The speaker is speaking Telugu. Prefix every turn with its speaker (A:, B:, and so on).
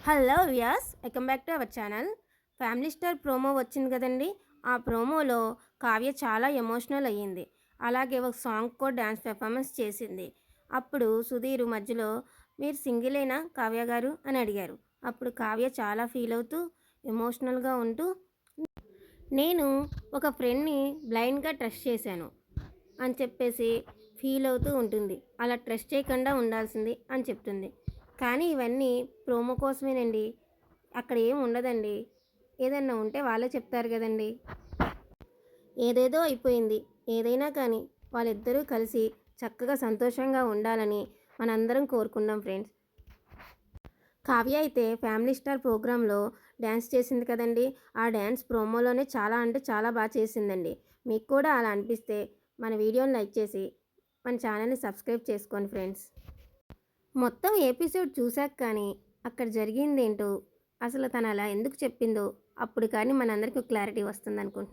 A: Hello Vyas, welcome back to our channel. Family Star promo వచ్చింది కదండి. ఆ ప్రోమోలో కావ్య చాలా ఎమోషనల్ అయ్యింది. అలాగే ఒక సాంగ్ కూడా డ్యాన్స్ పెర్ఫార్మెన్స్ చేసింది. అప్పుడు సుధీర్ మధ్యలో మీరు సింగిలేనా కావ్య గారు అని అడిగారు. అప్పుడు కావ్య చాలా ఫీల్ అవుతూ ఎమోషనల్గా ఉంటూ నేను ఒక ఫ్రెండ్ని బ్లైండ్గా ట్రస్ట్ చేశాను అని చెప్పేసి ఫీల్ అవుతూ ఉంటుంది. అలా ట్రస్ట్ చేయకుండా ఉండాల్సింది అని చెప్తుంది. కానీ ఇవన్నీ ప్రోమో కోసమేనండి. అక్కడ ఏం ఉండదండి. ఏదన్నా ఉంటే వాళ్ళే చెప్తారు కదండి. ఏదేదో అయిపోయింది. ఏదైనా కానీ వాళ్ళిద్దరూ కలిసి చక్కగా సంతోషంగా ఉండాలని మనందరం కోరుకుందాం ఫ్రెండ్స్. కావ్య అయితే ఫ్యామిలీ స్టార్ ప్రోగ్రాంలో డ్యాన్స్ చేసింది కదండి. ఆ డ్యాన్స్ ప్రోమోలోనే చాలా అంటే చాలా బాగా చేసిందండి. మీకు కూడా అలా అనిపిస్తే మన వీడియోని లైక్ చేసి మన ఛానల్ని సబ్స్క్రైబ్ చేసుకోండి ఫ్రెండ్స్. మొత్తం ఎపిసోడ్ చూశాక కానీ అక్కడ జరిగిందేంటో, అసలు తను అలా ఎందుకు చెప్పిందో అప్పుడు కానీ మనందరికీ క్లారిటీ వస్తుంది అనుకుంటున్నాను.